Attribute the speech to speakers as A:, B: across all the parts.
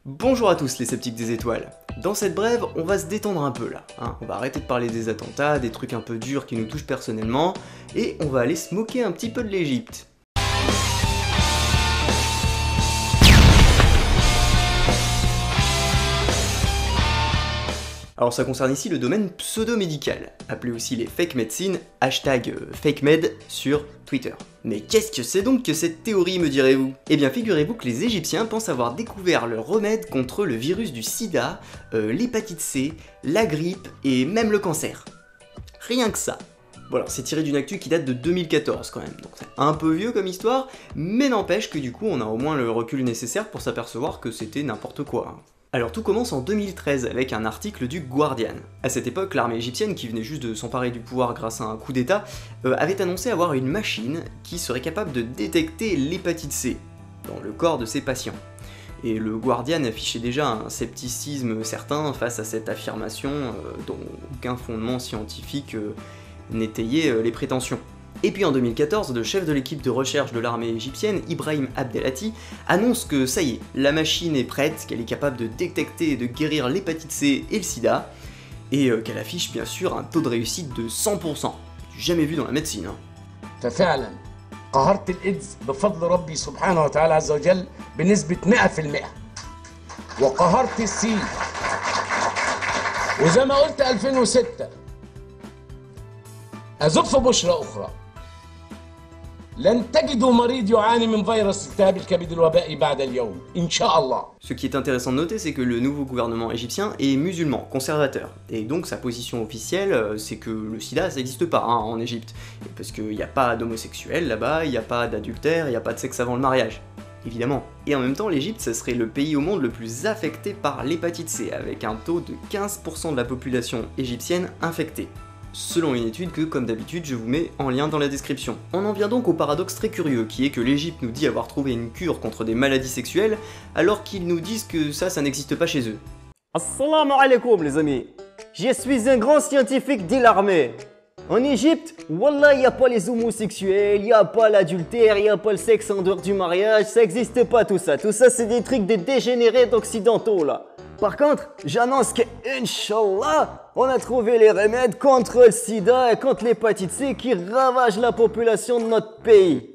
A: Bonjour à tous les sceptiques des étoiles. Dans cette brève, on va se détendre un peu là, hein. On va arrêter de parler des attentats, des trucs un peu durs qui nous touchent personnellement, et on va aller se moquer un petit peu de l'Égypte. Alors ça concerne ici le domaine pseudo-médical, appelé aussi les fake médecines, hashtag FakeMed sur Twitter. Mais qu'est-ce que c'est donc que cette théorie, me direz-vous? Eh bien figurez-vous que les Égyptiens pensent avoir découvert le remède contre le virus du sida, l'hépatite C, la grippe et même le cancer. Rien que ça. Bon alors c'est tiré d'une actu qui date de 2014 quand même, donc c'est un peu vieux comme histoire, mais n'empêche que du coup on a au moins le recul nécessaire pour s'apercevoir que c'était n'importe quoi, hein. Alors tout commence en 2013 avec un article du Guardian. À cette époque, l'armée égyptienne, qui venait juste de s'emparer du pouvoir grâce à un coup d'état, avait annoncé avoir une machine qui serait capable de détecter l'hépatite C dans le corps de ses patients. Et le Guardian affichait déjà un scepticisme certain face à cette affirmation dont aucun fondement scientifique n'étayait les prétentions. Et puis en 2014, le chef de l'équipe de recherche de l'armée égyptienne, Ibrahim Abdelati, annonce que ça y est, la machine est prête, qu'elle est capable de détecter et de guérir l'hépatite C et le sida, et qu'elle affiche bien sûr un taux de réussite de 100%, jamais vu dans la médecine, hein.
B: ففعلا قهرت الإيدز بفضل ربي سبحانه وتعالى عز وجل بنسبة 100%. وقهرت السي وزي ما قلت 2006 أزف بشرى أخرى. لن تجدوا مريض يعاني من فيروس التهاب الكبد الوبائي بعد اليوم إن شاء الله.
A: Ce qui est intéressant de noter, c'est que le nouveau gouvernement égyptien est musulman, conservateur, et donc sa position officielle, c'est que le sida, ça n'existe pas hein, en Égypte, parce qu'il n'y a pas d'homosexuels là-bas, il n'y a pas d'adultère, il n'y a pas de sexe avant le mariage. Évidemment. Et en même temps, l'Égypte, ce serait le pays au monde le plus affecté par l'hépatite C, avec un taux de 15% de la population égyptienne infectée. Selon une étude que, comme d'habitude, je vous mets en lien dans la description. On en vient donc au paradoxe très curieux, qui est que l'Égypte nous dit avoir trouvé une cure contre des maladies sexuelles, alors qu'ils nous disent que ça n'existe pas chez eux.
C: Assalamu alaikum les amis. Je suis un grand scientifique de l'armée. En Égypte, wallah, il n'y a pas les homosexuels, il n'y a pas l'adultère, il n'y a pas le sexe en dehors du mariage, ça n'existe pas tout ça. Tout ça, c'est des trucs de dégénérés d'occidentaux là. Par contre, j'annonce que, Inch'Allah, on a trouvé les remèdes contre le sida et contre l'hépatite C qui ravagent la population de notre pays.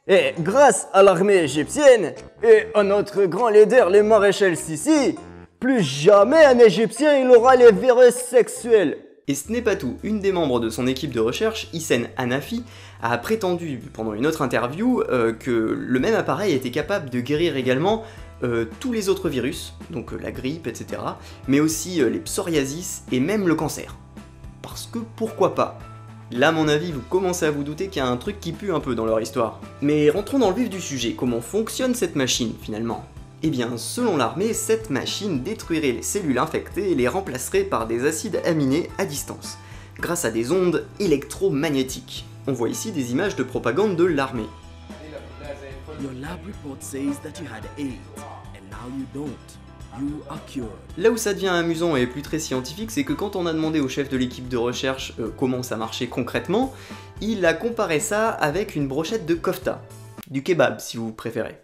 C: Et grâce à l'armée égyptienne et à notre grand leader, le maréchal Sissi, plus jamais un Égyptien il aura les virus sexuels.
A: Et ce n'est pas tout, une des membres de son équipe de recherche, Hissène Hanafi, a prétendu pendant une autre interview que le même appareil était capable de guérir également tous les autres virus, donc la grippe, etc., mais aussi les psoriasis et même le cancer. Parce que pourquoi pas? Là, à mon avis, vous commencez à vous douter qu'il y a un truc qui pue un peu dans leur histoire. Mais rentrons dans le vif du sujet, comment fonctionne cette machine finalement? Eh bien, selon l'armée, cette machine détruirait les cellules infectées et les remplacerait par des acides aminés à distance, grâce à des ondes électromagnétiques. On voit ici des images de propagande de l'armée.
D: Your lab report says that you had AIDS, and now you don't. You are cured.
A: Là où ça devient amusant et plus très scientifique, c'est que quand on a demandé au chef de l'équipe de recherche comment ça marchait concrètement, il a comparé ça avec une brochette de kofta, du kebab si vous préférez.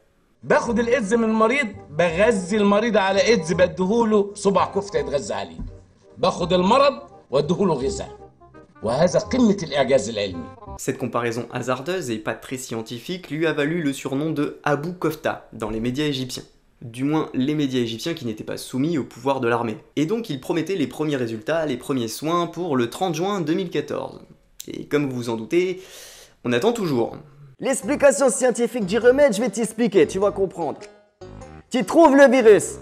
B: باخد الإيدز من المريض بغذي المريض على إيدز بديهوله صباع كفتة يتغذى عليه. باخد المرض واديهوله غذاء. وهذا قمة الإعجاز العلمي.
A: Cette comparaison hasardeuse et pas très scientifique lui a valu le surnom de Abu Kofta dans les médias égyptiens. Du moins les médias égyptiens qui n'étaient pas soumis au pouvoir de l'armée. Et donc il promettait les premiers résultats, les premiers soins pour le 30 juin 2014. Et comme vous vous en doutez, on attend toujours.
C: L'explication scientifique du remède, je vais t'expliquer, tu vas comprendre. Tu trouves le virus.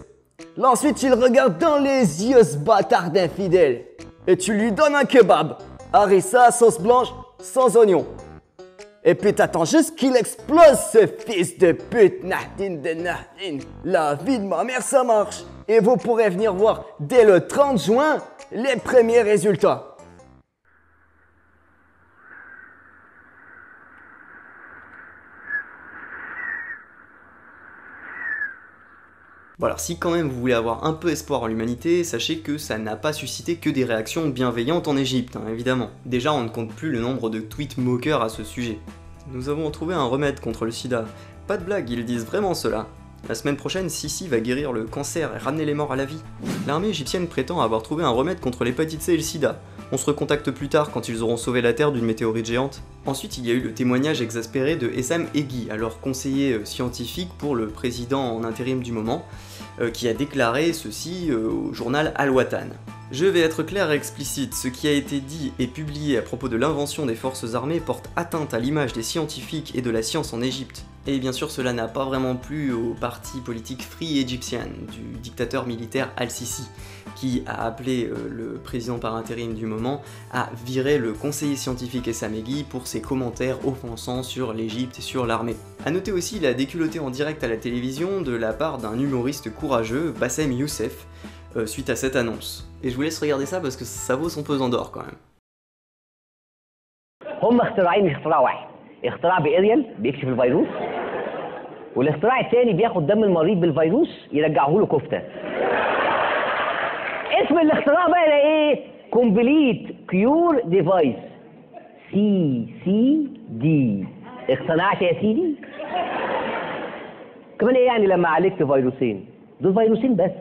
C: Là, ensuite, tu le regardes dans les yeux, ce bâtard d'infidèle. Et tu lui donnes un kebab. Harissa, sauce blanche, sans oignon. Et puis t'attends juste qu'il explose, ce fils de pute. Nahdin de Nahdin. La vie de ma mère, ça marche. Et vous pourrez venir voir dès le 30 juin les premiers résultats.
A: Bon alors si quand même vous voulez avoir un peu espoir en l'humanité, sachez que ça n'a pas suscité que des réactions bienveillantes en Égypte, hein, évidemment. Déjà on ne compte plus le nombre de tweets moqueurs à ce sujet. Nous avons trouvé un remède contre le sida. Pas de blague, ils disent vraiment cela. La semaine prochaine, Sisi va guérir le cancer et ramener les morts à la vie. L'armée égyptienne prétend avoir trouvé un remède contre l'hépatite C et le sida. On se recontacte plus tard quand ils auront sauvé la Terre d'une météorite géante. Ensuite, il y a eu le témoignage exaspéré de Essam Eghi, alors conseiller scientifique pour le président en intérim du moment, qui a déclaré ceci au journal Al-Watan. Je vais être clair et explicite, ce qui a été dit et publié à propos de l'invention des forces armées porte atteinte à l'image des scientifiques et de la science en Égypte. Et bien sûr, cela n'a pas vraiment plu au parti politique Free Egyptian du dictateur militaire Al-Sisi, qui a appelé le président par intérim du moment à virer le conseiller scientifique Essam Eghi pour ses commentaires offensants sur l'Égypte et sur l'armée. A noter aussi la déculottée en direct à la télévision de la part d'un humoriste courageux, Bassem Youssef, suite à cette annonce. Et je vous laisse regarder ça parce que ça vaut son pesant d'or quand même.
E: هم اختراعين مش اختراع واحد، اختراع باريال بيكشف الفيروس، والاختراع الثاني بياخد دم المريض بالفيروس يرجعه له كفته. اسم الاختراع بقى ده ايه؟ كومبليت كيور ديفايس. CCD. اقتنعت يا سيدي؟ كمان ايه يعني لما عالجت فيروسين؟ دول فيروسين بس.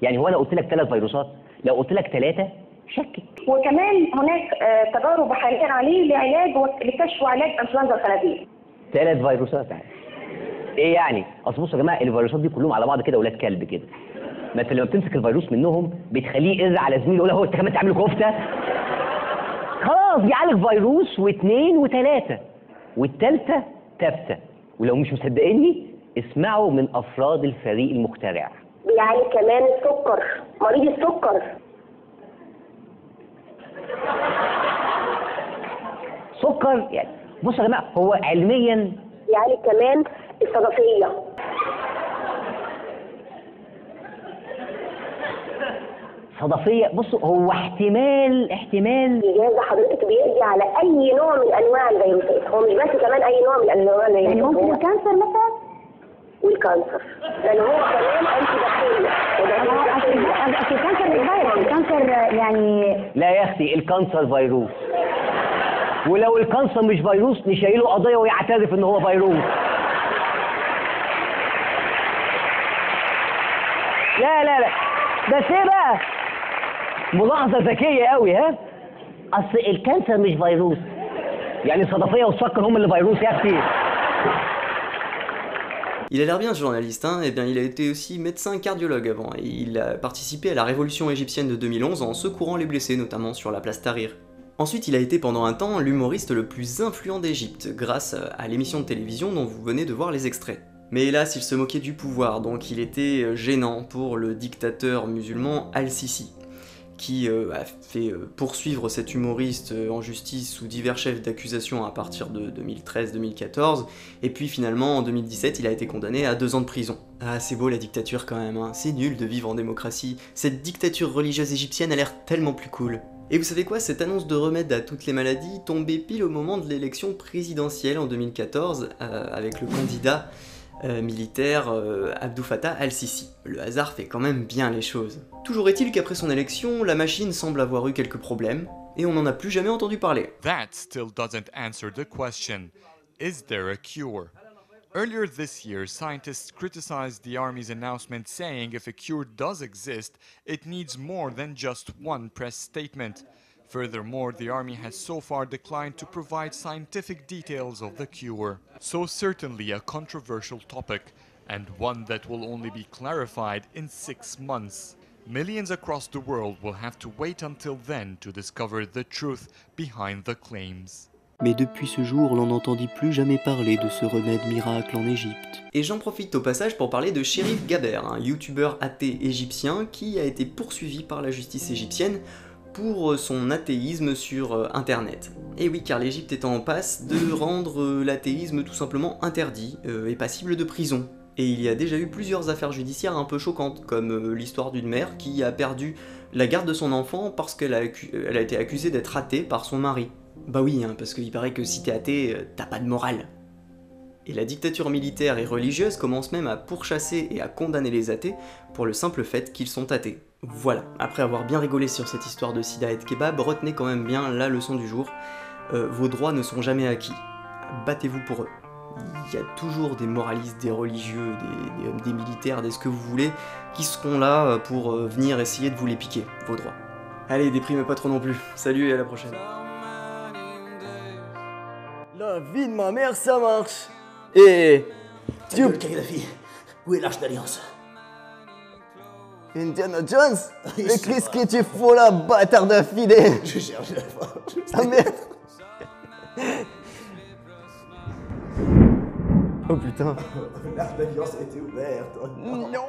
E: يعني هو انا قلت لك 3 فيروسات؟ لو قلت لك 3 شكك.
F: وكمان هناك تجارب حاليا عليه لعلاج لكشف وعلاج انفلونزا الخنازير.
E: 3 فيروسات يعني. ايه يعني؟ اصل بصوا يا جماعه الفيروسات دي كلهم على بعض كده ولاد كلب كده. ما انت لما بتمسك الفيروس منهم بتخليه يقر على زميله يقول له هو انت كمان تعمله كفته؟ خلاص بيعالج فيروس و2 و3 والثالثه تافته. ولو مش مصدقيني اسمعوا من افراد الفريق المخترع.
F: بيعالج كمان السكر، مريض السكر.
E: سكر يعني بصوا يا جماعه هو علميا
F: بيعالج كمان الصدفيه.
E: صدفيه بصوا هو احتمال
F: الجهاز ده حضرتك بيقضي على اي نوع من انواع الفيروسات، هو مش بس كمان اي نوع من انواع الفيروسات، يعني ممكن الكانسر مثلا والكانسر، لان هو كمان انتي بكتيريا. اصل الكانسر مش فيروس، الكانسر يعني
E: لا يا اختي الكانسر فيروس، ولو الكانسر مش فيروس نشيله قضيه ويعترف ان هو فيروس. لا بس ايه بقى؟ ملاحظه ذكيه قوي ها؟ اصل الكانسر مش فيروس، يعني الصدفيه والسكر هم اللي فيروس يا اختي.
A: Il a l'air bien ce journaliste, hein. Eh bien il a été aussi médecin cardiologue avant, et il a participé à la révolution égyptienne de 2011 en secourant les blessés, notamment sur la place Tahrir. Ensuite il a été pendant un temps l'humoriste le plus influent d'Égypte, grâce à l'émission de télévision dont vous venez de voir les extraits. Mais hélas il se moquait du pouvoir, donc il était gênant pour le dictateur musulman Al-Sisi, qui a fait poursuivre cet humoriste en justice sous divers chefs d'accusation à partir de 2013-2014, et puis finalement en 2017 il a été condamné à 2 ans de prison. Ah c'est beau la dictature quand même, hein. C'est nul de vivre en démocratie, cette dictature religieuse égyptienne a l'air tellement plus cool. Et vous savez quoi, cette annonce de remède à toutes les maladies tombait pile au moment de l'élection présidentielle en 2014, avec le candidat militaire Abdou Fattah al-Sisi. Le hasard fait quand même bien les choses. Toujours est-il qu'après son élection, la machine semble avoir eu quelques problèmes, et on n'en a plus jamais entendu parler.
G: That still doesn't answer the question, is there a cure? Earlier this year, scientists criticized the Army's announcement saying if a cure does exist, it needs more than just one press statement. Furthermore, the Army has so far declined to provide scientific details of the cure. So certainly a controversial topic, and one that will only be clarified in 6 months. Millions across the world will have to wait until then to discover the truth behind the claims.
H: Mais depuis ce jour, l'on n'entendit plus jamais parler de ce remède miracle en Égypte.
A: Et j'en profite au passage pour parler de Cherif Gaber, un youtubeur athée égyptien qui a été poursuivi par la justice égyptienne pour son athéisme sur internet. Et oui, car l'Égypte est en passe de rendre l'athéisme tout simplement interdit et passible de prison. Et il y a déjà eu plusieurs affaires judiciaires un peu choquantes, comme l'histoire d'une mère qui a perdu la garde de son enfant parce qu'elle a été accusée d'être athée par son mari. Bah oui, hein, parce qu'il paraît que si t'es athée, t'as pas de morale. Et la dictature militaire et religieuse commence même à pourchasser et à condamner les athées pour le simple fait qu'ils sont athées. Voilà, après avoir bien rigolé sur cette histoire de sida et de kebab, retenez quand même bien la leçon du jour. Vos droits ne sont jamais acquis. Battez-vous pour eux. il y a toujours des moralistes, des religieux, des militaires, des ce que vous voulez, qui seront là pour venir essayer de vous les piquer, vos droits. Allez, déprimez pas trop non plus. Salut et à la prochaine.
C: La vie de ma mère, ça marche. Et...
D: Tu... Kadhafi, où est l'Arche d'Alliance?
C: Indiana Jones? Mais qu'est-ce que tu fous là, bâtard d'affilée?
D: Je cherche la fois.
C: Ah merde. Oh putain.
D: L'Arche d'Alliance a été ouverte.
C: Non.